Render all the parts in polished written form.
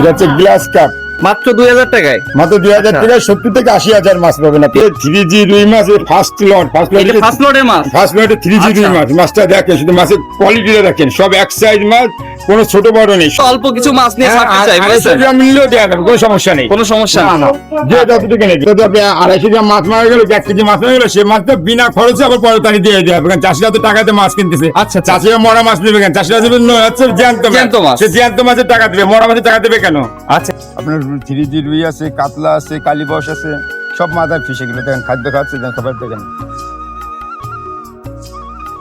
এটা হচ্ছে glass cup, মাত্র 2000 টাকায়। মাত্র 2000 টাকায় 70 থেকে 80,000 মাছ পাবেন আপনি। 3G রুই মাছ ফার্স্ট লট, এটা ফার্স্ট লটের মাছ। ফার্স্ট লটে 3G রুই মাছ। মাছটা দেখেন, শুধু মাছের কোয়ালিটিটা দেখেন, সব এক সাইজ মাছ, কোনো ছোট বড় নেই। অল্প কিছু মাছ নিয়ে ছাড়তে চাই, 250 গ্রাম নিলেও দেওয়া যাবে, কোনো সমস্যা নেই। কোনো সমস্যা না। যে যতটুকু নেই, যদি আপনি 250 গ্রাম মাছ মারা গেল, 1 কেজি মাছ মারা গেল, সে মাছটা বিনা খরচে আবার পরে তানি দিয়ে দেওয়া হবে। কারণ চাষিরা তো টাকাতে মাছ কিনতেছে। আচ্ছা, চাষিরা মরা মাছ নেবে কেন? চাষিরা দেবে হচ্ছে জ্যান্ত মাছ। সে জ্যান্ত মাছের টাকা দেবে, মরা মাছের টাকা দেবে কেন? আচ্ছা, আপনার 3G রুই আছে, কাতলা আছে, কালীবস আছে, সব মাদার ফিশ। এগুলো দেখেন, খাদ্য খাচ্ছে, খাবার দেখেন।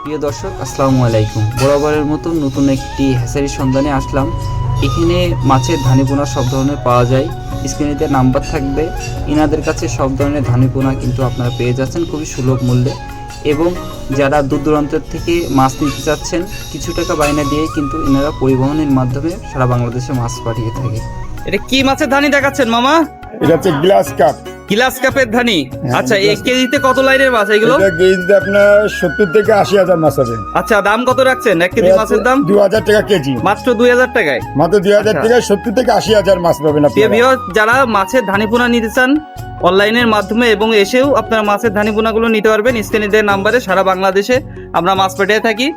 প্রিয় দর্শক, আসসালামু আলাইকুম। বরাবরের মতো নতুন একটি হ্যাচারির সন্ধানে আসলাম। এখানে মাছের ধানিপোনা সব ধরনের পাওয়া যায়। স্ক্রিনেতে নাম্বার থাকবে, এনাদের কাছে সব ধরনের ধানিপোনা কিন্তু আপনারা পেয়ে যাচ্ছেন খুবই সুলভ মূল্যে। এবং যারা দূর দূরান্তের থেকে মাছ নিতে চাচ্ছেন, কিছু টাকা বায়না দিয়ে কিন্তু এনারা পরিবহনের মাধ্যমে সারা বাংলাদেশে মাছ পাঠিয়ে থাকে। এটা কি মাছের ধানি দেখাচ্ছেন মামা? এটা হচ্ছে গ্লাস কাপ, গ্লাস কাপের ধানি। আচ্ছা, glass এক কেজিতে কত লাইনের মাছ এগুলো? এটা কেজিতে আপনার 70 থেকে 80,000 মাছ হবে। আচ্ছা, দাম কত রাখছেন এক কেজি মাছের দাম? 2000 টাকা কেজি, মাত্র 2000 টাকায়। মাত্র 2000 টাকায় 70 থেকে 80,000 মাছ পাবেন আপনি। যারা মাছের ধানিপোনা নিতে চান অনলাইনের মাধ্যমে এবং এসেও আপনারা মাছের ধানিপোনাগুলো নিতে পারবেন। স্ক্রিনে দেওয়া নাম্বারে সারা বাংলাদেশে আমরা মাছ পাঠিয়ে থাকি।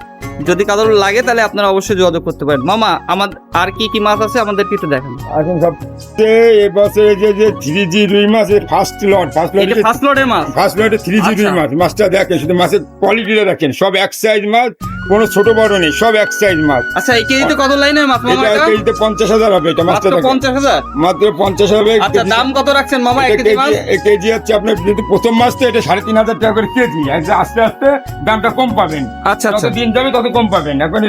যদি কারোর লাগে তাহলে আপনারা অবশ্যই যোগাযোগ করতে পারেন। মামা, আমাদের আর কি কি মাছ আছে আমাদেরকে একটু দেখান। এখন সবচেয়ে এবছরে যে 3G রুই মাছের ফার্স্ট লট, এটা ফার্স্ট লটের মাছ। ফার্স্ট লটে 3G রুই মাছ। মাছটা দেখেন, শুধু মাছের কোয়ালিটিটা দেখেন, সব এক সাইজ মাছ, কোনো ছোট বড় নেই, সব এক সাইজ মাছ। আচ্ছা, এই কেজিতে কত লাইনের মাছ মামা? এটা কেজিতে 50,000 হবে। এটা মাছটা মাত্র দেখেন, 50,000। মাত্র 50 হবে। আচ্ছা, দাম কত রাখছেন মামা এক কেজি মাছ? এই কেজি হচ্ছে আপনার, যদি প্রথম মাছ তো এটা 3,500 টাকা করে কেজি। আস্তে আস্তে দামটা কম পাবেন। আচ্ছা আচ্ছা, যত দিন যাবে তত কম পাবেন। এখন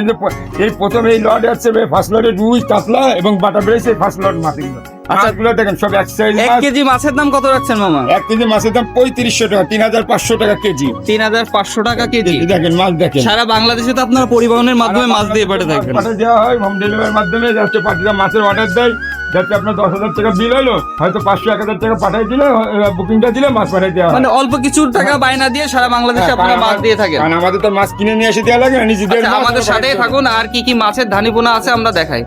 এই প্রথম এই লট আছে, ফার্স্ট লটে রুই, কাতলা এবং বাটা বেড়েছে, ফার্স্ট লট মাছগুলো। আচ্ছা, মাছগুলো দেখেন সব এক সাইজ এক মাছ। কেজি মাছের দাম কত রাখছেন মামা? 1 কেজি মাছের দাম 3500 টাকা, 3,500 টাকা কেজি। 3,500 টাকা কেজি। দেখেন মাছ দেখেন, সারা বাংলাদেশে তো আপনারা পরিবহনের মাধ্যমে মাছ দিয়ে পাঠিয়ে থাকবেন। পাঠিয়ে দেওয়া হয় হোম ডেলিভারির মাধ্যমে। যাচ্ছে পাঠিয়ে মাছের অর্ডার দেয়, যাচ্ছে আপনার 10,000 টাকা বিল হলো, হয়তো 500-1,000 টাকা পাঠিয়ে দিলে, বুকিংটা দিলে মাছ পাঠিয়ে দেওয়া হয়। মানে অল্প কিছু টাকা বায়না দিয়ে সারা বাংলাদেশে আপনারা মাছ দিয়ে থাকেন। কারণ আমাদের তো মাছ কিনে নিয়ে এসে দেওয়া লাগে না, নিজেদের আচ্ছা, মাছ আমাদের আমরা সাথেই বাড়িতে থাকুন। আর কি কি মাছের ধানিপোনা আছে আমরা দেখাই।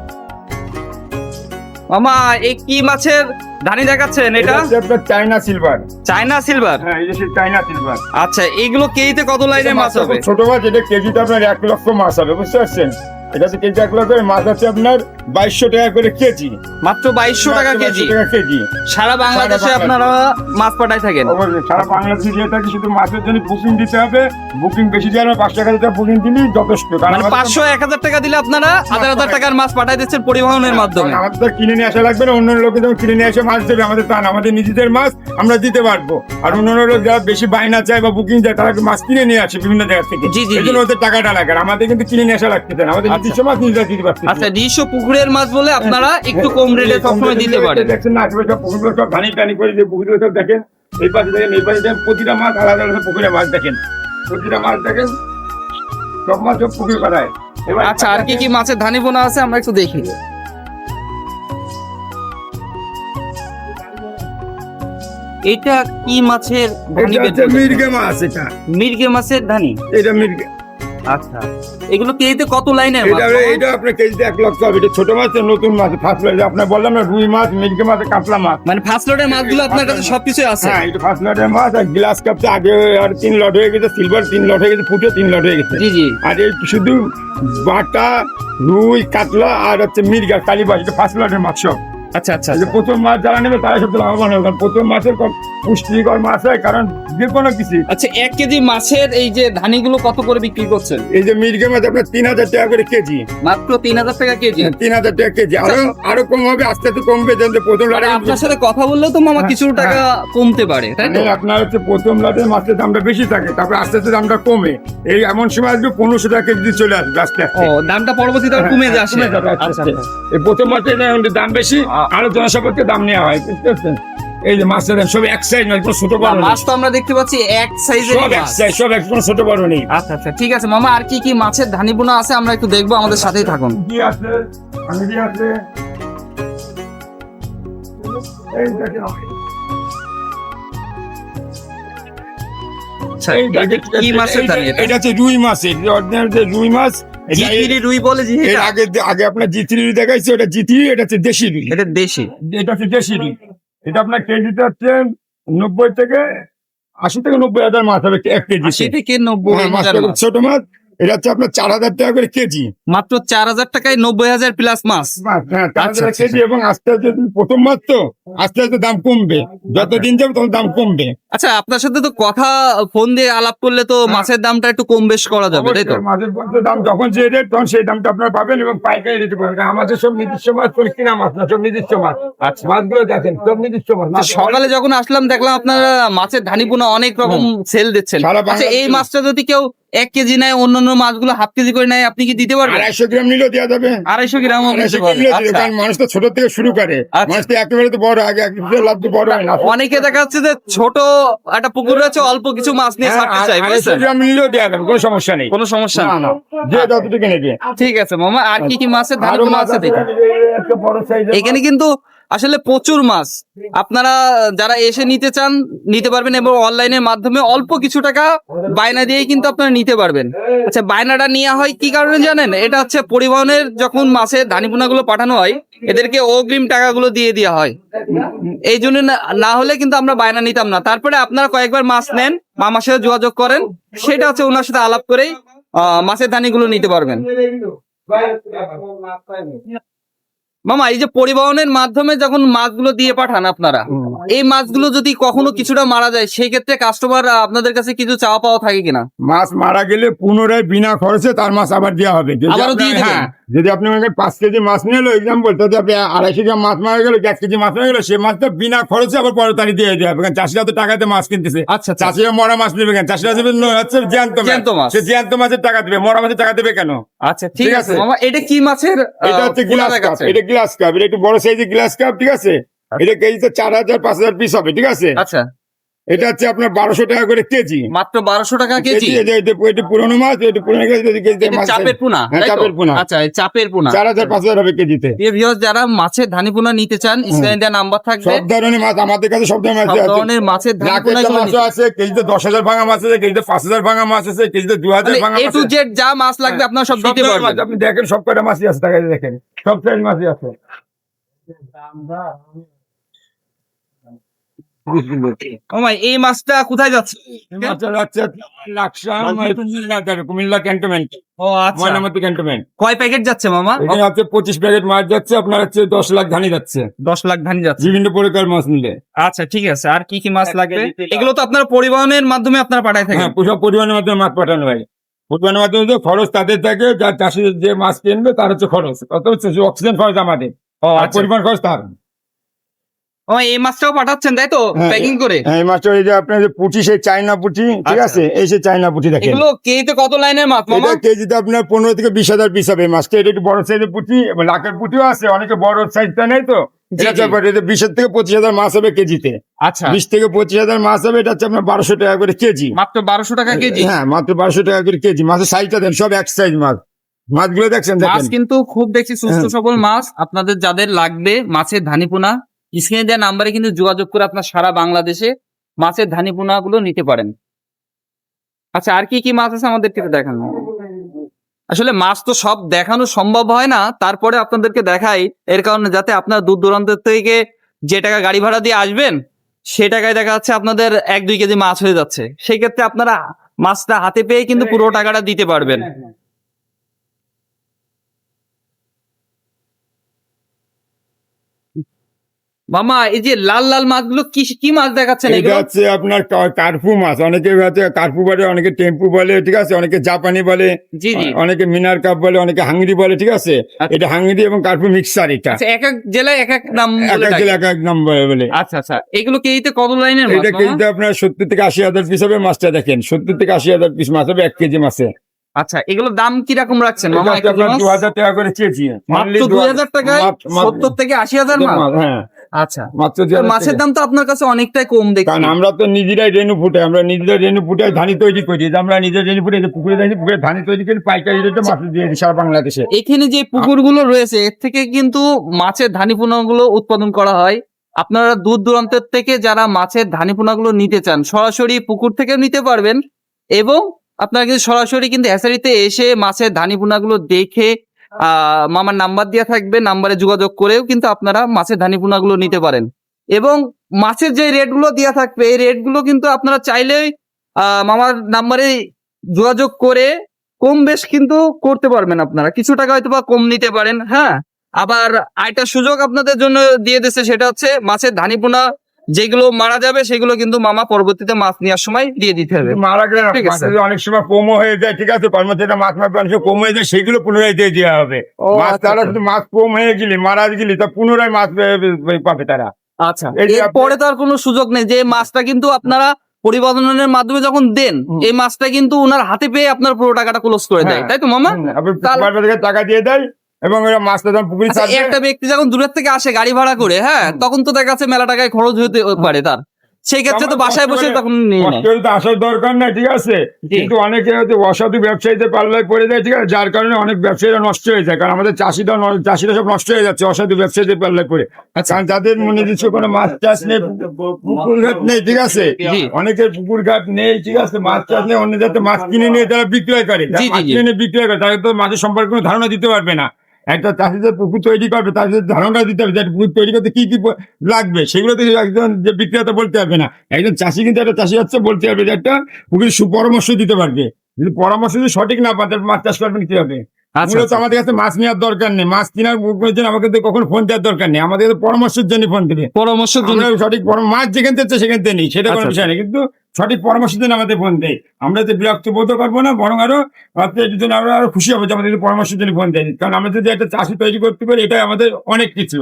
মামা, এই কি মাছের ধানি দেখাচ্ছেন? এটা হচ্ছে আপনার চায়না সিলভার। China silver. হ্যাঁ, এই যে সেই চায়না সিলভার। আচ্টা, এইগুলো কেজিতে কত লাইনের মাছ হবে? ছোট মাছ, এটা কেজিতে আপনার 1 লক্ষ মাছ হবে, বুঝতে পারছেন? এটা হচ্ছে কেজি 1 লক্ষ মাছ আছে আপনার 2200 টাকা করে কেজি। মাত্র 2200 টাকা কেজি। কেজি। সারা বাংলাদেশে আপনারা মাছ পাঠায় থাকেন? অবশ্যই সারা বাংলাদেশে যেটা কি, শুধু মাছের জন্য বুকিং দিতে হবে। বুকিং বেশি দিয়ে 500 টাকা বুকিং দিলেই যথেষ্ট। মানে 500-1000 টাকা দিলে আপনারা 1000 টাকার মাছ পাঠাই দিচ্ছেন পরিবহনের মাধ্যমে। আমাদের তো কিনে নিয়ে আসা লাগবে না, অন্য লোকে যেমন কিনে নিয়ে এসে মাছ দেবে, আমাদের তা না, আমাদের নিজেদের মাছ আমরা দিতে পারবো। আর অন্য লোক যারা বেশি বায়না চায় বা বুকিং চায়, তারা মাছ কিনে নিয়ে আসে বিভিন্ন জায়গা থেকে। জি, জি, এই জন্য ওদের টাকাটা লাগে। আর আমাদের কিন্তু কিনে নিয়ে আসা লাগতেছে না, আমাদের নিজস্ব মাছ নিজেরা দিতে পারছি। আচ্ছা, নিজস্ব পুকুরের মাছ বলে আপনারা একটু কম রেটে সবসময় দিতে পারেন। দেখছেন না, আশেপাশে পুকুরগুলো সব ধানি টানি করে, যে পুকুরগুলো সব দেখেন, এই পাশে দেখেন, এই পাশে দেখেন, প্রতিটা মাছ আলাদা আলাদা পুকুরে মাছ দেখেন, প্রতিটা মাছ দেখেন, সব মাছ সব পুকুর পাড়ায়। এবার আচ্ছা, আর কি কি মাছের ধানিপোনা আছে আমরা একটু দেখি। এটা কি মাছের ধানি? এটা হচ্ছে মির্গে মাছ। এটা মির্গে মাছের ধানি। এটা মির্গে। আচ্ছা, এগুলো কেজিতে কত লাইনের মাছ? এটা আপনার কেজিতে 1 লক্ষ হবে। এটা ছোট মাছ, নতুন মাছ, ফার্স্ট লট। আপনার বললাম না, রুই মাছ, মির্গে মাছ, কাতলা মাছ। মানে ফার্স্ট লটের মাছগুলো আপনার কাছে সবকিছু আছে? হ্যাঁ, এটা ফার্স্ট লটের মাছ। আর গ্লাস কাপটা আগে আর 3 লট হয়ে গেছে, সিলভার 3 লট হয়ে গেছে, ফুটো 3 লট হয়ে গেছে। জি জি। আর এই শুধু বাটা, রুই, কাতলা আর হচ্ছে মির্গা, কালীবাস, এটা ফার্স্ট লটের মাছ সব। আচ্ছা আচ্ছা, এই যে প্রথম মাছ যারা নেবে তারা সবচেয়ে লাভবান হবে, কারণ প্রথম মাছের পুষ্টিকর মাছ হয়, কারণ যে কোনো কিছু। আচ্ছা, 1 কেজি মাছের এই যে ধানিগুলো কত করে বিক্রি করছেন? এই যে মির্গে মাছ আপনার 3,000 টাকা করে কেজি। মাত্র 3,000 টাকা কেজি। 3,000 টাকা কেজি। আরো কম হবে, আস্তে আস্তে কমবে। যেন প্রথম মানে লটে আপনার সাথে কথা বললেও তো মামা কিছু টাকা কমতে পারে, তাই তো? আপনার হচ্ছে প্রথম লটে মাছের দামটা বেশি থাকে, তারপরে আস্তে আস্তে দামটা কমে। এই এমন সময় আসবে 1500 টাকা কেজি চলে আসবে আস্তে আস্তে। ও, দামটা পরবর্তীতে কমে যাচ্ছে। কমে যাবে আস্তে আচ্ছা আস্তে। এই প্রথম মাছের দাম বেশি, আরো জনসাপেক্ষে দাম নেওয়া হয়, বুঝতে পারছেন? এই যে মাছের দাম সব এক সাইজ নয়, কোনো ছোট বড় নেই। মাছ তো আমরা দেখতে পাচ্ছি এক সাইজের সব এক সাইজ, সব এক, কোনো ছোট বড় নেই। আচ্ছা আচ্ছা, ঠিক আছে মামা। আর কি কি মাছের ধানিপোনা আছে আমরা একটু দেখবো, আমাদের সাথেই থাকুন। কি আছে, আঙ্গি আছে, এই দেখেন। আচ্ছা, এটা কি মাছের ধানি? এটা হচ্ছে রুই মাছের, অরিজিনাল যে রুই মাছ, জি3 রুই বলে জি এর আগে আগে আপনার জি3 দেখাইছে, ওটা জি3, এটা হচ্ছে দেশি রুই। এটা দেশি। এটা হচ্ছে দেশি রুই। এটা আপনার কেজিতে হচ্ছে 90 থেকে 80 থেকে 90,000 মাছ হবে 1 কেজি। 80 থেকে 90,000 মাছটা মাছ। ছোট মাছ, এটা হচ্ছে আপনার 4,000 টাকা করে কেজি। মাত্র 4,000 টাকায় 90,000 প্লাস মাছ। হ্যাঁ, 4,000 আচ্ছা, কেজি। এবং আস্তে আস্তে প্রথম মাছ তো আস্তে আস্তে দাম কমবে, যত দিন যাবে তত দাম কমবে। আচ্ছা, আপনার সাথে তো কথা ফোন দিয়ে আলাপ করলে তো মাছের দামটা একটু কম বেশ করা যাবে, তাই তো? অবশ্যই মাছের বলতে দাম যখন যে রেট তখন সেই দামটা আপনারা পাবেন, এবং পাইকারি রেটে পাবেন। আমাদের সব নিজস্ব মাছ, কোনো কিনা মাছ না, সব নিজস্ব মাছ। আচ্ছা, মাছগুলো দেখেন সব নিজস্ব মাছ। সকালে যখন আসলাম দেখলাম আপনারা মাছের ধানিপোনা অনেক রকম সেল দিচ্ছেন। সারা আচ্ছা, এই বাংলাদেশে। মাছটা যদি কেউ 1 কেজি নেয়, অন্যান্য মাছগুলো হাফ কেজি করে নেয়, আপনি কি দিতে পারবেন? 250 গ্রাম নিলেও দেওয়া যাবে। 250 গ্রাম 250 গ্রাম নিলেও দিতে, কারণ মানুষ তো ছোট থেকে শুরু করে। আচ্ছা। মানুষ তো একেবারে তো বড়, আগে লাভ তো বড় হয় না। অনেকে দেখা যাচ্ছে যে ছোট একটা পুকুর রয়েছে, অল্প কিছু মাছ নিয়ে ছাড়তে চাই, 250 বুঝছেন? গ্রাম নিলেও দেওয়া যাবে, কোনো সমস্যা নেই। কোনো সমস্যা না নেই। না, যে যতটুকু নেবে। ঠিক আছে মামা, আর কি কি মাছের আরো ধানিপোনা মাছ আছে আছে, দেখি। একটা বড় সাইজের এখানে কিন্তু আসলে প্রচুর মাছ, আপনারা যারা এসে নিতে চান নিতে পারবেন, এবং অনলাইনের মাধ্যমে অল্প কিছু টাকা বায়না দিয়েই কিন্তু আপনারা নিতে পারবেন। আচ্ছা, বায়নাটা নেওয়া হয় কি কারণে জানেন? এটা হচ্ছে পরিবহনের যখন মাছের ধানিপোনাগুলো পাঠানো হয়, এদেরকে অগ্রিম টাকাগুলো দিয়ে দেওয়া হয়। এই জন্য না হলে কিন্তু আমরা বায়না নিতাম না। তারপরে আপনারা কয়েকবার মাছ নেন, মামার সাথে যোগাযোগ করেন, সেটা হচ্ছে ওনার সাথে আলাপ করেই মাছের ধানিগুলো নিতে পারবেন। মামা, এই যে পরিবহনের মাধ্যমে যখন মাছগুলো দিয়ে পাঠান আপনারা, এই মাছগুলো যদি কখনো কিছুটা মারা যায়, সেই ক্ষেত্রে কাস্টমার আপনাদের কাছে কিছু চাওয়া পাওয়া থাকে কিনা? মাছ মারা গেলে পুনরায় বিনা খরচে তার মাছ আবার দেওয়া হবে। যদি আবারও আপনার- দিয়ে দিবেন? হ্যাঁ, যদি আপনি আমাকে 5 কেজি মাছ নিয়ে এলো এক্সাম্পল, তাতে আপনি 250 গ্রাম মাছ মারা গেল, 1 কেজি মাছ মারা গেল, সেই মাছটা বিনা খরচে আবার পরে তারিখ দিয়ে দেওয়া হবে। কারণ চাষিরা তো টাকাতে মাছ কিনতেছে। আচ্ছা, আচ্ছা। চাষিরা মরা মাছ নেবে কেন? চাষিরা দেবে হচ্ছে জ্যান্ত জ্যান্ত মাছ। মাছ। সে জ্যান্ত মাছের টাকা দেবে, মরা মাছের টাকা দেবে কেন? আচ্ছা, ঠিক ঠিক আছে আছে। মামা, এটা কি মাছের এটা হচ্ছে পোনা গ্লাস কাপ, দেখাচ্ছেন? এটা গ্লাস কাপ, এটা একটু বড় সাইজের গ্লাস কাপ, ঠিক আছে। এটা কেজিতে 4,000 5,000 পিস হবে, ঠিক আছে। আচ্ছা, এটা হচ্ছে আপনার 1200 টাকা করে কেজি। মাত্র 1200 টাকা কেজি। এটা পুরোনো মাছ, এটা পুরোনো কেজিতে এটা মাছ চাপের পোনা, হ্যাঁ, তাই তো? চাপের পোনা। আচ্ছা, এই চাপের পোনা 4,000 5,000 হবে কেজিতে। প্রিয় ভিউয়ার্স, যারা মাছের ধানিপোনা নিতে চান, স্ক্রিনে দেওয়া নাম্বার থাকবে। সব ধরনের মাছ আমাদের কাছে, সব ধরনের মাছ সব আছে। ধরনের মাছের লাখের ধানিপোনা মাছও আছে, কেজিতে 10,000 ভাঙা মাছ আছে, কেজিতে 5,000 ভাঙা মাছ আছে, কেজিতে 2,000 ভাঙা এ মাছ টু আছে। জেড যা মাছ লাগবে আপনারা সব দিতে ধরনের পারবেন। মাছ আপনি দেখেন, সব কটা মাছই আছে, তাকাই দেখেন সব সাইজ মাছই আছে। মামা, এই মাছটা কোথায় যাচ্ছে? এই মাছটা যাচ্ছে লাকসা, কুমিল্লা ক্যান্টনমেন্ট, ও আচ্ছা, ময়নামতি ক্যান্টনমেন্ট। কয় প্যাকেট যাচ্ছে মামা? এখানে হচ্ছে 25 প্যাকেট মাছ যাচ্ছে, আপনার হচ্ছে 10 লাখ ধানি যাচ্ছে 10 লাখ ধানি যাচ্ছে। বিভিন্ন প্রকার মাছ নিলে। আচ্ছা, ঠিক আছে, আর কি কি মাছ লাগবে? এগুলো তো আপনারা পরিবহনের মাধ্যমে আপনারা পাঠায় থাকেন। হ্যাঁ, সব পরিমাণের মাধ্যমে মাছ পাঠানো হয়। পরিমাণের মাধ্যমে তো খরচ তাদের থাকে, যার চাষি যে মাছ কিনবে তার হচ্ছে খরচ, কত হচ্ছে অক্সিজেন খরচ আমাদের, আর আচ্ছা। পরিমাণ খরচ তার। ও, এই মাছটাও পাঠাচ্ছেন তাই তো, হ্যাঁ, প্যাকিং করে? হ্যাঁ, এই মাছটা এই যে আপনার যে পুঁটি, সেই চাইনা পুঁটি, ঠিক আচ্ছা। আছে, এই সেই চাইনা পুঁটি দেখেন। এগুলো কেজিতে কত লাইনের মাছ মামা? এটা কেজিতে আপনার 15 থেকে 20,000 পিস হবে এই মাছটা। এটা একটু বড় সাইজের পুঁটি, এবং লাখের পুঁটিও আছে, অনেকে বড় সাইজটা নেই তো। জি, এটা জি। 20 থেকে 25,000 মাছ হবে কেজিতে। আচ্ছা, 20 থেকে 25,000 মাছ হবে, এটা হচ্ছে আপনার 1200 টাকা করে কেজি। মাত্র 1200 টাকা কেজি। হ্যাঁ, মাত্র 1200 টাকা করে কেজি। মাছের সাইজটা দেন, সব এক সাইজ মাছ। মাছগুলো দেখছেন, মাছ দেখেন। কিন্তু খুব দেখছি সুস্থ হ্যাঁ। সবল মাছ। আপনাদের যাদের লাগবে মাছের ধানিপোনা, স্ক্রিনে দেওয়া নাম্বারে কিন্তু যোগাযোগ করে আপনার সারা বাংলাদেশে মাছের ধানিপোনা গুলো নিতে পারেন। আচ্ছা, আর কি কি মাছ আছে আমাদেরকে একটু দেখান। আসলে মাছ তো সব দেখানো সম্ভব হয় না, তারপরে আপনাদেরকে দেখাই, এর কারণে যাতে আপনার দূর দূরান্ত থেকে যে টাকা গাড়ি ভাড়া দিয়ে আসবেন, সে টাকায় দেখা যাচ্ছে আপনাদের 1-2 কেজি মাছ হয়ে যাচ্ছে। সেই ক্ষেত্রে আপনারা মাছটা হাতে পেয়ে কিন্তু পুরো টাকাটা দিতে পারবেন। মামা, এই যে লাল লাল মাছগুলো কি কি মাছ দেখাচ্ছেন এটা এগুলো? হচ্ছে আপনার কার্পু মাছ, অনেকে হচ্ছে কার্পু বলে, অনেকে টেম্পু বলে, ঠিক আছে, অনেকে জাপানি বলে, জি জি। অনেকে মিনার কাপ বলে, অনেকে হাঙ্গরি বলে, ঠিক আছে। আচ্ছা। এটা হাঙ্গরি এবং কার্পু মিক্সার, এটা আচ্ছা, এক এক জেলায় এক এক নাম এক বলে এক ডাকে। জেলা এক এক নাম বলে। আচ্ছা আচ্ছা, এগুলো কেজিতে কত লাইনের মাছ এটা মামা? কেজিতে আপনার 70 থেকে 80,000 পিস হবে। মাছটা দেখেন, 70 থেকে 80,000 পিস মাছ হবে 1 কেজি মাছে। আচ্ছা, এগুলোর দাম কিরকম রাখছেন মামা? এটা হচ্ছে আপনার 2,000 টাকা করে কেজি। মাত্র 2000 টাকায় 70 থেকে 80,000 মাছ? হ্যাঁ, আচ্ছা, মাত্র তো 2,000 মাছের টাকা। দাম তো আপনার কাছে অনেকটাই কম দেখছি। কারণ আমরা তো নিজেরাই রেনু ফুটাই, আমরা নিজেরাই রেনু ফুটাই ধানি তৈরি করি। যে আমরা নিজের রেনু ফুটে পুকুরে যাই, পুকুরে ধানি তৈরি করি, পাইকারি রেটে মাছ দিয়ে দিই সারা বাংলাদেশে। এখানে যে পুকুরগুলো রয়েছে, এর থেকে কিন্তু মাছের ধানিপোনাগুলো উৎপাদন করা হয়। আপনারা দূর দূরান্তের থেকে যারা মাছের ধানিপোনাগুলো নিতে চান, সরাসরি পুকুর থেকেও নিতে পারবেন, এবং আপনারা কিন্তু সরাসরি কিন্তু হ্যাচারিতে এসে মাছের ধানিপুনাগুলো দেখে মামার নাম্বার দেওয়া থাকবে, নাম্বারে যোগাযোগ করেও কিন্তু আপনারা মাছের ধানিপুনাগুলো নিতে পারেন। এবং মাছের যে রেটগুলো দেওয়া থাকবে এই রেটগুলো কিন্তু আপনারা চাইলেই মামার নাম্বারে যোগাযোগ করে কম বেশ কিন্তু করতে পারবেন, আপনারা কিছু টাকা হয়তো বা কম নিতে পারেন। হ্যাঁ, আবার আরেকটা সুযোগ আপনাদের জন্য দিয়ে দিচ্ছে, সেটা হচ্ছে মাছের ধানিপোনা যেগুলো মারা যাবে সেগুলো কিন্তু মামা পরবর্তীতে মাছ নেওয়ার সময় দিয়ে দিতে হবে। মারা গেলে না, ঠিক আছে। মাছের অনেক সময় কমও হয়ে যায়, ঠিক আছে, কর্মচারীরা মাছ মারবে, অনেক সময় কম হয়ে যায়, সেগুলো পুনরায় দিয়ে দেওয়া হবে। মাছ আচ্ছা, তারা আচ্ছা। শুধু মাছ কম হয়ে গেলে, মারা গেলে, তা পুনরায় মাছ পাবে তারা। আচ্ছা, এই যে এরপরে তো আর কোনো সুযোগ নেই, যে মাছটা কিন্তু আপনারা পরিবহনের মাধ্যমে যখন দেন এই মাছটা কিন্তু ওনার হাতে পেয়ে আপনার পুরো টাকাটা ক্লোজ করে দেয়, হ্যাঁ। তাই তো মামা? আপনি তাহলে- বারবার থেকে টাকা দিয়ে দেয় এবং এরা মাছটা যখন পুকুরে আচ্ছা, ছাড়বে, একটা ব্যক্তি যখন দূরের থেকে আসে গাড়ি ভাড়া করে, হ্যাঁ, তখন তো দেখা যাচ্ছে মেলা টাকায় খরচ হতে পারে তার, সেই ক্ষেত্রে তো বাসায় বসে তখন নিয়ে নেয়। কষ্ট করে তো আসার দরকার নাই, ঠিক আছে, জি। কিন্তু অনেকে হয়তো অসাধু ব্যবসায়ীদের পাল্লায় পড়ে যায়, ঠিক আছে, যার কারণে অনেক ব্যবসায়ীরা নষ্ট হয়ে যায়। কারণ আমাদের চাষিরা সব নষ্ট হয়ে যাচ্ছে অসাধু ব্যবসায়ীদের পাল্লায় পড়ে। কারণ তাদের নিজস্ব কোনো মাছ চাষ নেই, পুকুর ঘাট নেই, ঠিক আছে, জি। অনেকের পুকুর ঘাট নেই, ঠিক আছে, মাছ চাষ নেই, অন্য যাতে মাছ কিনে নিয়ে তারা বিক্রয় করে, জি, মাছ জি, জি। কিনে নিয়ে বিক্রয় করে, তাদের তো মাছের সম্পর্কে কোনো ধারণা দিতে পারবে না। একটা চাষি যে পুকুর তৈরি করবে তার যদি ধারণা দিতে হবে যে একটা পুকুর তৈরি করতে কি কি লাগবে, সেগুলো তো একজন যে বিক্রেতা বলতে পারবে না। একজন চাষি কিন্তু একটা চাষি হচ্ছে বলতে পারবে যে একটা পুকুরের সুপরামর্শ দিতে পারবে। যদি পরামর্শ যদি সঠিক না পান তাহলে মাছ চাষ করবেন কি হবে? আচ্ছা, মূলত আচ্ছা। আমাদের কাছে মাছ নেওয়ার দরকার নেই, মাছ কেনার জন্য আমাকে তো কখনো ফোন দেওয়ার দরকার নেই, আমাদের কাছে পরামর্শের জন্য ফোন দেবে। পরামর্শের জন্য আমরা সঠিক মাছ যেখান থেকে সেখান থেকে নেই, সেটা কোনো আচ্ছা, বিষয় নেই, কিন্তু সঠিক পরামর্শের জন্য আমাদের ফোন দেয়। আমরা তো বিরক্ত বোধ করবো না, বরং আরো এর জন্য আমরা আরো খুশি হবো যে আমাদের পরামর্শের জন্য ফোন দেয়। কারণ আমরা যদি একটা চাষি তৈরি করতে পারি এটাই আমাদের অনেক কিছু,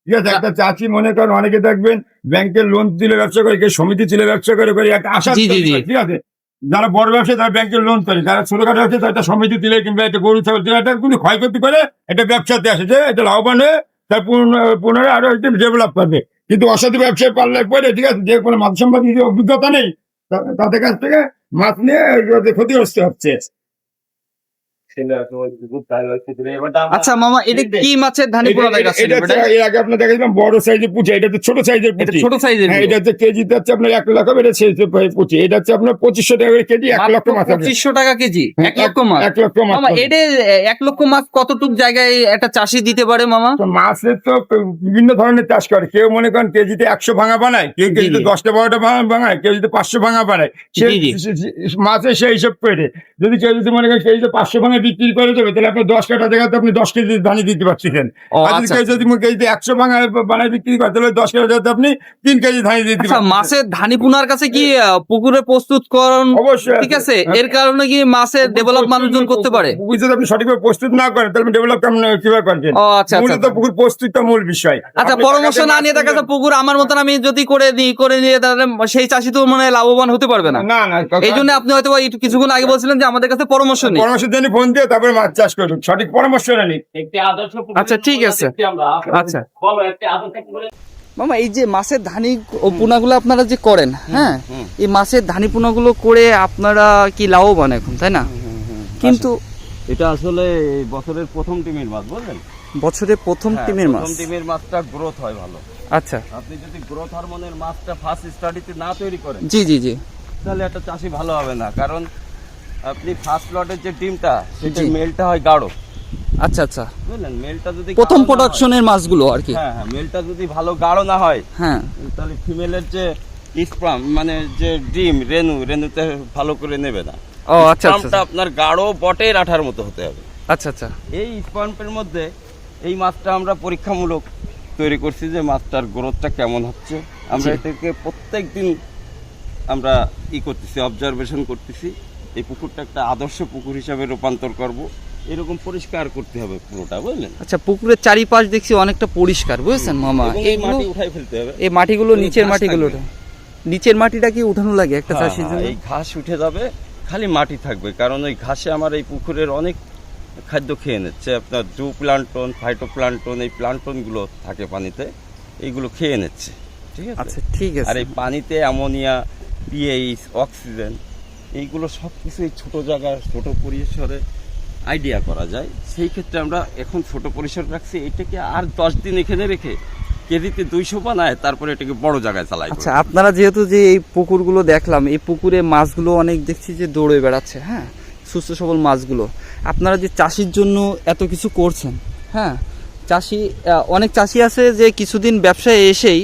ঠিক আছে। একটা চাষি মনে করেন অনেকে দেখবেন ব্যাংকের লোন তুলে ব্যবসা করে, কেউ সমিতি তুলে ব্যবসা করে, একটা আশা জি, জি, তৈরি জি। করে, ঠিক আছে। যারা বড় ব্যবসায়ী তারা ব্যাংকের লোন করে, যারা ছোটখাটো ব্যবসায়ী তারা একটা সমিতি তুলে কিংবা একটা গরু ছাগল তুলে একটা কোনো ক্ষয়ক্ষতি করে একটা ব্যবসাতে আসে, যে এটা লাভবান হয়ে তার পুনরায় আরো একটু ডেভেলপ করবে। কিন্তু অসাধু ব্যবসায় পাল্লায় পড়ে, ঠিক আছে, যে কোনো মাছ সম্পর্কে অভিজ্ঞতা নেই, তাদের কাছ থেকে মাছ নিয়ে ক্ষতিগ্রস্ত হচ্ছে। আচ্ছা মামা, এটা কি মাছের ধানিপোনা দেখাচ্ছেন? এটা হচ্ছে এর আগে আপনার দেখাচ্ছিলাম বড় সাইজের পুঁচি, এটা হচ্ছে ছোট সাইজের এটা পুঁচি। ছোট সাইজের হ্যাঁ, এটা হচ্ছে কেজিতে হচ্ছে আপনার 1 লাখ হবে, এটা সেই পুঁচি। এটা হচ্ছে আপনার 2500 টাকা করে কেজি, 1 লক্ষ মাছ হবে। 2500 টাকা কেজি, 1 লক্ষ মাছ। 1 লক্ষ মাছ মামা হবে। এটা 1 লক্ষ মাছ কতটুক জায়গায় একটা চাষি দিতে পারে মামা? তো মাছের তো বিভিন্ন ধরনের চাষ করে, কেউ মনে করেন কেজিতে 100 ভাঙা বানায়, কেউ জি, কেজিতে জি। 10টা 12টা বানায়, কেউ যদি 500 ভাঙা বানায়, জি, জি। মাছের সেই হিসাব করে যদি কেউ যদি মনে করেন কেজিতে 500 ভাঙা বিক্রি করে দেবে, তাহলে আপনি 10 কাটা জায়গাতে আপনি 10 কেজি ধানি দিতে পারছেন। ও, আর যদি আচ্ছা, কেউ যদি কেজিতে 100 ভাঙা বানায় বিক্রি করে, তাহলে 10 কাটা জায়গাতে আপনি 3 কেজি ধানি দিতে আচ্ছা, পারছেন। মাছের ধানিপোনার কাছে কি পুকুরে প্রস্তুতকরণ অবশ্যই ঠিক আছে, এর কারণে কি মাছের ডেভেলপ মানুষজন করতে পারে? পুকুর যদি আপনি সঠিকভাবে প্রস্তুত না করেন তাহলে ডেভেলপ কিভাবে করবেন? ও, আচ্ছা, আচ্ছা, মূলত পুকুর প্রস্তুতটা মূল বিষয়। আচ্ছা, আপনি পরামর্শ টাকা না দিয়ে নিয়ে মাছ দেখা যাচ্ছে কিনবেন। পুকুর আমার মতন আমি যদি করে নিয়ে তাহলে সেই চাষি তো মানে লাভবান হতে পারবে না। না না, এই জন্য আপনি হয়তো বা একটু কিছুক্ষণ আগে বলছিলেন যে আমাদের কাছে পরামর্শ নেই। পরামর্শের জন্য ফোন দিয়ে তারপরে মাছ চাষ করুন, সঠিক পরামর্শ নেই। আচ্ছা, ঠিক আছে। আচ্ছা মামা, এই যে মাছের ধানি পোনাগুলো আপনারা যে করেন, হ্যাঁ, এই মাছের ধানি পোনাগুলো করে আপনারা কি লাভবান এখন, তাই না? কিন্তু এটা আসলে এই বছরের প্রথম টিমের মাছ, বুঝলেন? বছরে প্রথম হ্যাঁ, টিমের মাছ। প্রথম টিমের মাছটা গ্রোথ হয় ভালো। আচ্ছা, আপনি যদি গ্রোথ হরমোনের মাছটা ফার্স্ট স্টাডিতে না তৈরি করেন জি জি জি। তাহলে একটা চাষি ভালো হবে না, কারণ আপনি ফার্স্ট লটের যে ডিমটা সেটা জি। মেলটা হয় গাঢ়, আচ্ছা আচ্ছা, বুঝলেন? মেলটা যদি প্রথম গাঢ় না হয়- প্রোডাকশনের মাছগুলো আর কি। হ্যাঁ হ্যাঁ, মেলটা যদি ভালো গাঢ় না হয় হ্যাঁ, তাহলে ফিমেলের যে স্পার্ম মানে যে ডিম রেনুতে ভালো করে নেবে না। ও আচ্ছা স্পার্মটা আচ্ছা আপনার গাঢ় বটের আঠার মতো হতে হবে। আচ্ছা আচ্ছা। এই স্পার্মের মধ্যে এই মাছটা আমরা পরীক্ষামূলক তৈরি করছি যে মাছটার গ্রোথটা কেমন হচ্ছে। আমরা জি। এটাকে প্রত্যেক দিন আমরা করতেছি, অবজারভেশন করতেছি। এই পুকুরটা একটা আদর্শ পুকুর হিসাবে রূপান্তর করব, এরকম পরিষ্কার করতে হবে পুরোটা, বুঝলেন? আচ্ছা, পুকুরের চারিপাশ দেখছি অনেকটা পরিষ্কার, বুঝছেন মামা? এবং এই এইগুলো মাটি উঠাই ফেলতে হবে। এই মাটিগুলো এই নিচের ঘাস মাটিগুলো থাকবে। নিচের মাটিটা কি উঠানো লাগে একটা হ্যাঁ, চাষির হ্যাঁ, জন্য? এই ঘাস উঠে যাবে, খালি মাটি থাকবে, কারণ ওই ঘাসে আমার এই পুকুরের অনেক খাদ্য খেয়ে নিচ্ছে। আপনার জু প্লান্টন, ফাইটোপ্লান্টন, এই প্লান্টনগুলো থাকে পানিতে, এইগুলো খেয়ে নিচ্ছে, ঠিক আছে? আচ্ছা, ঠিক আর আছে। এই পানিতে অ্যামোনিয়া, পিএইচ, অক্সিজেন, এইগুলো সব কিছুই ছোটো জায়গায় ছোটো পরিসরে আইডিয়া করা যায়। সেই ক্ষেত্রে আমরা এখন ছোট পরিসর রাখছি, এটাকে আর 10 দিন এখানে রেখে কেজিতে 200 বানায়, তারপরে এটাকে বড় জায়গায় চালাই। আচ্ছা, আপনারা যেহেতু যে এই পুকুরগুলো দেখলাম, এই পুকুরে মাছগুলো অনেক দেখছি যে দৌড়ে বেড়াচ্ছে, হ্যাঁ, সুস্থ সবল মাছগুলো। আপনারা যে চাষির জন্য এত কিছু করছেন, হ্যাঁ, চাষি অনেক চাষি আছে যে কিছুদিন ব্যবসায় এসেই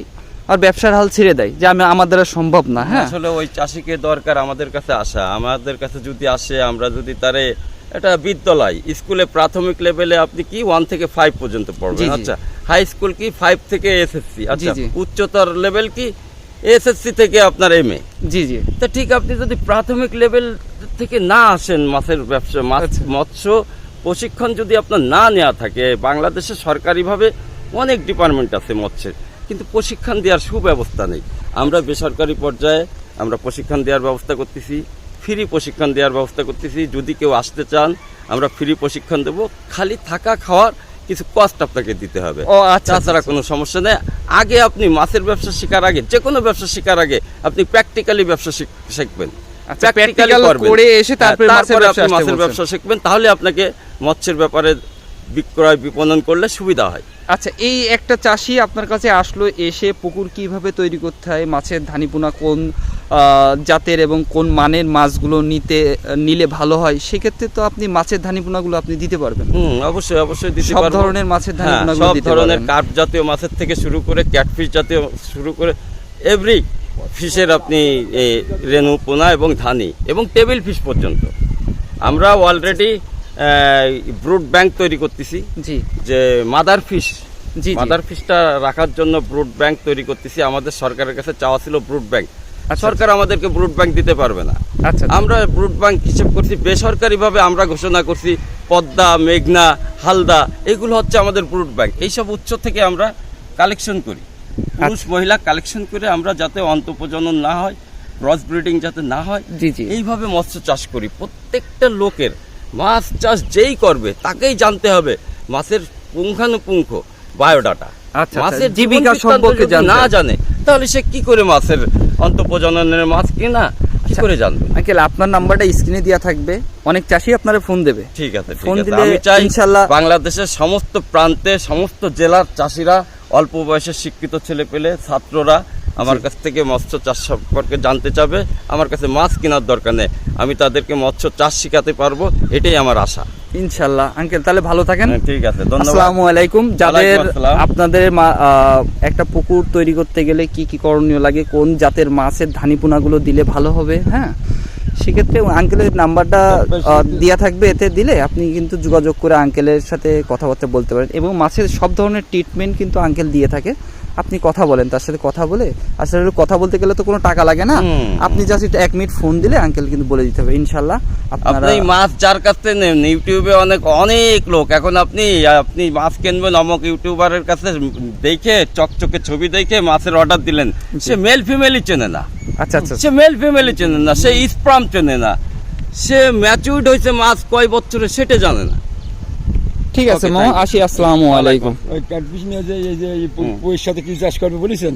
আর ব্যবসার হাল ছেড়ে দেয়, যে আমার দ্বারা সম্ভব না। হ্যাঁ, আসলে ওই চাষিকে দরকার আমাদের কাছে আসা। আমাদের কাছে যদি আসে, আমরা যদি তারে এটা বিদ্যালয় স্কুলে প্রাথমিক লেভেলে আপনি কি 1 থেকে 5 পর্যন্ত জি, পড়বেন, জি। আচ্ছা, হাই স্কুল কি 5 থেকে এসএসসি, আচ্ছা, জি। উচ্চতর লেভেল কি এসএসসি থেকে আপনার এমএ। জি জি, তা ঠিক, আপনি যদি প্রাথমিক লেভেল থেকে না আসেন, মাছের ব্যবসা, আচ্ছা। মৎস্য প্রশিক্ষণ যদি আপনার না নেওয়া থাকে, বাংলাদেশে সরকারিভাবে অনেক ডিপার্টমেন্ট আছে মৎস্যের, কিন্তু প্রশিক্ষণ দেওয়ার সুব্যবস্থা নেই। আমরা বেসরকারি পর্যায়ে আমরা প্রশিক্ষণ দেওয়ার ব্যবস্থা করতেছি, ফ্রি প্রশিক্ষণ দেওয়ার ব্যবস্থা করতেছি। যদি কেউ আসতে চান, আমরা ফ্রি প্রশিক্ষণ দেবো, খালি থাকা খাওয়ার কিছু কষ্ট আপনাকে দিতে হবে। ও আচ্ছা, তাছাড়া কোনো সমস্যা নেই। আগে আপনি মাছের ব্যবসা শেখার আগে, যে কোনো ব্যবসা শেখার আগে আপনি প্র্যাকটিক্যালি ব্যবসা শিখবেন। আচ্ছা, Practical practical করবেন। করে এসে তারপরে হ্যাঁ, মাছের তারপরে ব্যবসা আপনি আসতে মাছের বলছেন। ব্যবসা শিখবেন, তাহলে আপনাকে মৎস্যের ব্যাপারে বিক্রয় বিপণন করলে সুবিধা হয়। আচ্ছা, এই একটা চাষি আপনার কাছে আসলো, এসে পুকুর কিভাবে তৈরি করতে হয়, মাছের ধানিপোনা কোন জাতের এবং কোন মানের মাছগুলো নিলে ভালো হয়, সেক্ষেত্রে তো আপনি মাছের ধানিপোনাগুলো আপনি দিতে পারবেন। অবশ্যই অবশ্যই দিতে সব পারবো। ধরনের মাছের হ্যাঁ, ধানিপোনাগুলো সব দিতে ধরনের পারবেন। কার্প জাতীয় মাছের থেকে শুরু করে ক্যাটফিশ জাতীয় শুরু করে এভরি ফিশের আপনি রেনু, পোনা এবং ধানি এবং টেবিল ফিশ পর্যন্ত আমরা অলরেডি ব্রুড ব্যাংক তৈরি করতেছি। জি যে মাদার ফিশ, জি, মাদার ফিশটা রাখার জন্য ব্রুড ব্যাংক তৈরি করতেছি। আমাদের সরকারের কাছে চাওয়া ছিল ব্রুড ব্যাংক, আচ্ছা, সরকার আমাদেরকে ব্রুড ব্যাংক দিতে পারবে না। আচ্ছা, আমরা ব্রুড ব্যাংক হিসেব করছি, বেসরকারিভাবে আমরা ঘোষণা করছি পদ্মা, মেঘনা, হালদা, এগুলো হচ্ছে আমাদের ব্রুড ব্যাংক। এইসব উৎস থেকে আমরা কালেকশন করি, পুরুষ মহিলা কালেকশন করে আমরা যাতে অন্তঃপ্রজনন না হয়, ক্রস ব্রিডিং যাতে না হয়, জি জি, এইভাবে মৎস্য চাষ করি। প্রত্যেকটা লোকের মাছ চাষ যেই করবে তাকেই জানতে হবে মাছের পুঙ্খানুপুঙ্খ বায়োডাটা। আচ্ছা, মাছের জীবিকা জীবন সম্পর্কে বৃত্তান্ত যদি জানতে না হবে। জানে, তাহলে সে কি করে মাছের অন্তঃপ্রজননের মাছ কিনা কি করে জানবে? আঙ্কেল, আপনার নাম্বারটা স্ক্রিনে দেওয়া থাকবে, অনেক চাষি আপনারা ফোন দেবে। ঠিক আছে, ঠিক ফোন আছে। দিলে আমি চাই ইনশাল্লাহ বাংলাদেশের সমস্ত প্রান্তে, সমস্ত জেলার চাষিরা, অল্প বয়সের শিক্ষিত ছেলেপেলে, ছাত্ররা আমার কাছ থেকে মৎস্য চাষ সম্পর্কে জানতে চাবে। আমার কাছে মাছ কেনার দরকার নেই, আমি তাদেরকে মৎস্য চাষ শিখাতে পারবো, এটাই আমার আশা। ইনশাল্লাহ। আঙ্কেল, তাহলে ভালো থাকেন। হ্যাঁ, ঠিক আছে, ধন্যবাদ। আসসালামু আলাইকুম। যাদের ওয়ালাইকুম আসসালাম। আপনাদের একটা পুকুর তৈরি করতে গেলে কি কি করণীয় লাগে, কোন জাতের মাছের ধানিপোনাগুলো দিলে ভালো হবে, হ্যাঁ, সেক্ষেত্রে আঙ্কেলের নাম্বারটা দেওয়া থাকবে, এতে দিলে আপনি কিন্তু যোগাযোগ করে আঙ্কেলের সাথে কথাবার্তা বলতে পারেন। এবং মাছের সব ধরনের ট্রিটমেন্ট কিন্তু আঙ্কেল দিয়ে থাকে, আপনি কথা বলেন তার সাথে, কথা বলে, আসলে কথা বলতে গেলে তো কোনো টাকা লাগে না, আপনি জাস্ট 1 মিনিট ফোন দিলে আঙ্কেল কিন্তু বলে দিতে হবে। ইনশাল্লাহ আপনারা আপনি মাছ যার কাছ থেকে নেন, ইউটিউবে অনেক লোক এখন, আপনি মাছ কিনবেন অমুক ইউটিউবারের কাছে দেখে, চকচকে ছবি দেখে মাছের অর্ডার দিলেন, সে মেল ফিমেলই চেনে না। আচ্ছা আচ্ছা, সে মেল ফিমেলই চেনে না, সে স্পার্ম চেনে না, সে ম্যাচিউরড হয়েছে মাছ কয় বছরে সেটা জানে না। ঠিক আছে Okay, মামা, thank you. আসি। আসসালামু আলাইকুম। ওই ক্যাটফিশ নিয়ে যে এই যে পয়সার সাথে কি চাষ করবে বলেছেন?